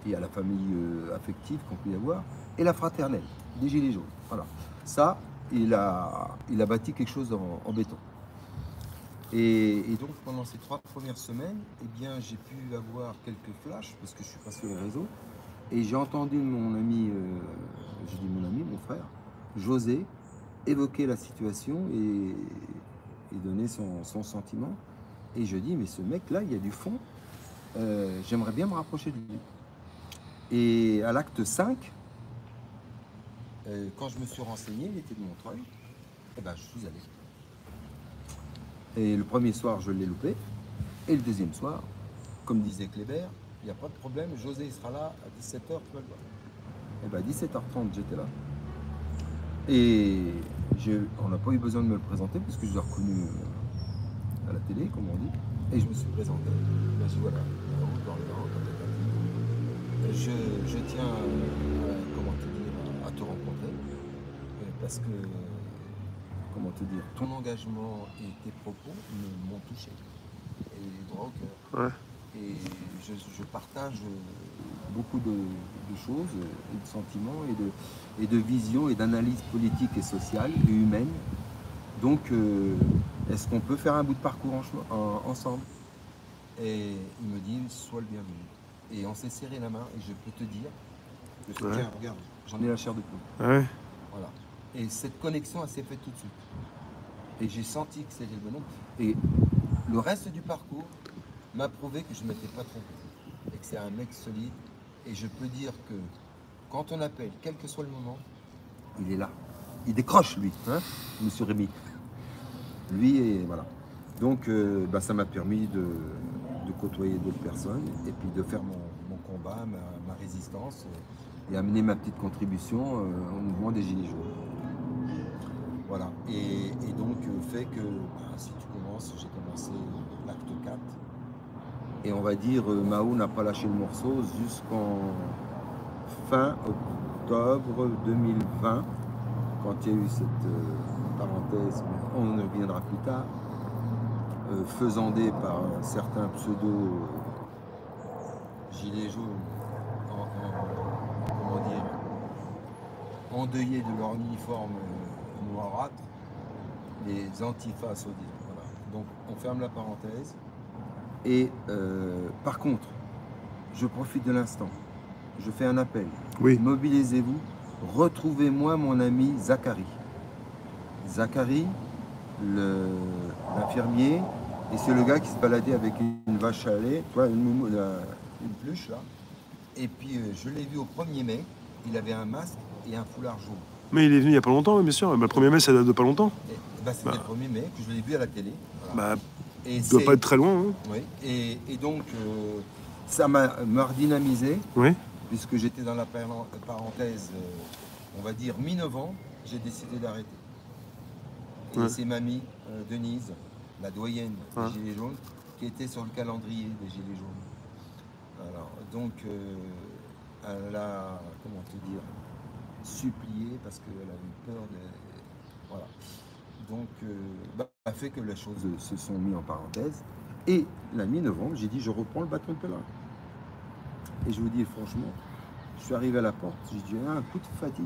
il y a la famille affective qu'on peut y avoir, et la fraternelle, des Gilets jaunes. Voilà. Ça, il a bâti quelque chose en béton. Et donc, pendant ces 3 premières semaines, eh bien, j'ai pu avoir quelques flashs, parce que je suis pas sur les réseaux, et j'ai entendu mon ami, j'ai dit mon ami, mon frère, José, évoquer la situation et donner son sentiment. Et je dis, mais ce mec-là, il y a du fond, j'aimerais bien me rapprocher de lui. Et à l'acte 5, quand je me suis renseigné, il était de Montreuil, et ben, je suis allé. Et le premier soir, je l'ai loupé. Et le deuxième soir, comme disait Kléber, il n'y a pas de problème, José il sera là à 17h, tu vas le voir. Et bien à 17h30, j'étais là. Et on n'a pas eu besoin de me le présenter, parce que je l'ai reconnu à la télé, comme on dit. Et je me suis présenté. Là, je dis voilà, je tiens comment te dire, à te rencontrer, parce que, comment te dire, ton engagement et tes propos m'ont touché. Et droit au cœur. Ouais. Et je partage beaucoup de choses, et de sentiments, et de visions, et d'analyses politiques et sociales et humaines. Donc, est-ce qu'on peut faire un bout de parcours ensemble? Et il me dit, sois le bienvenu. Et on s'est serré la main, et je peux te dire, que tiens, regarde, j'en ai la chair de poule. Ouais. Voilà. Et cette connexion, elle s'est faite tout de suite. Et j'ai senti que c'était le bon nom. Et le reste du parcours m'a prouvé que je ne m'étais pas trompé. Et que c'est un mec solide. Et je peux dire que quand on appelle, quel que soit le moment, il est là. Il décroche, lui, hein, monsieur Rémy. Lui, et voilà. Donc, ça m'a permis de côtoyer d'autres personnes et puis de faire mon combat, ma résistance et amener ma petite contribution au mouvement des Gilets jaunes. Voilà. Et donc, fait que si tu commences, j'ai commencé l'acte 4. Et on va dire, Mao n'a pas lâché le morceau jusqu'en fin octobre 2020, quand il y a eu cette parenthèse, mais on y reviendra plus tard, faisandée par certains pseudo gilets jaunes, comment dire, endeuillés de leur uniforme noirâtre, les antifas soi-disant. Voilà. Donc on ferme la parenthèse. Et par contre, je profite de l'instant. Je fais un appel. Oui. Mobilisez-vous. Retrouvez-moi mon ami Zachary. Zachary, l'infirmier, et c'est le gars qui se baladait avec une vache à lait, tu vois, une pluche là. Et puis je l'ai vu au 1er mai, il avait un masque et un foulard jaune. Mais il est venu il n'y a pas longtemps, oui, bien sûr. Le 1er mai, ça date de pas longtemps. C'était le 1er mai que je l'ai vu à la télé. Voilà. Il ne doit pas être très loin. Hein. Oui, et donc ça m'a redynamisé, oui. Puisque j'étais dans la parenthèse, on va dire mi-novembre, j'ai décidé d'arrêter. Et c'est mamie, Denise, la doyenne des Gilets jaunes, qui était sur le calendrier des Gilets jaunes. Alors, donc, elle a, comment te dire, supplié parce qu'elle a eu peur de... Voilà. Donc, a fait que les choses se sont mises en parenthèse. Et la mi-novembre, j'ai dit, je reprends le bâton de pèlerin. Et je vous dis franchement, je suis arrivé à la porte, j'ai dit, un coup de fatigue.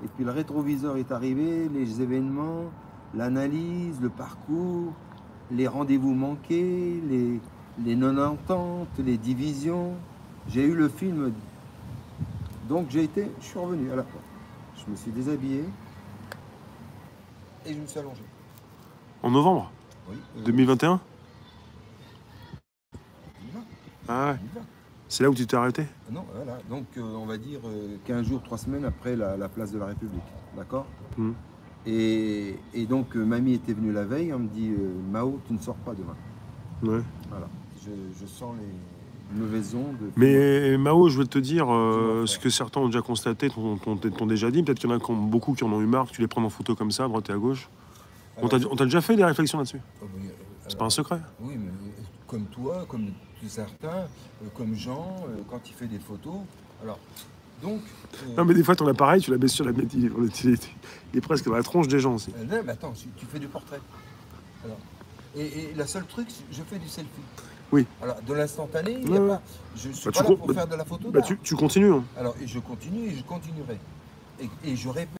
Et puis le rétroviseur est arrivé, les événements, l'analyse, le parcours, les rendez-vous manqués, les non-ententes, les divisions. J'ai eu le film. Donc je suis revenu à la porte. Je me suis déshabillé et je me suis allongé. En novembre? Oui. 2021? 2020. Ah ouais. 2020. C'est là où tu t'es arrêté? Non, voilà. Donc, on va dire 15 jours, 3 semaines après la place de la République. D'accord. Et donc, mamie était venue la veille. On me dit, Mao, tu ne sors pas demain. Ouais. Voilà. Je sens les mauvaises ondes. Mais Mao, je veux te dire, ce que certains ont déjà constaté, t'ont déjà dit. Peut-être qu'il y en a beaucoup qui en ont eu marre, que tu les prends en photo comme ça, à droite et à gauche. Alors, on t'a déjà fait des réflexions là-dessus? C'est pas un secret. Oui, mais comme toi, comme certains, comme Jean, quand il fait des photos. Alors, donc... Non, mais des fois, ton appareil, tu la mets sur la médaille. Il est presque dans la tronche des gens aussi. Non, mais attends, tu fais du portrait. Alors, et le seul truc, je fais du selfie. Oui. Alors, de l'instantané, je ne suis Bah, pas là pour faire de la photo bah, d'art. tu continues. Hein. Alors, et je continue et je continuerai. Et je répète.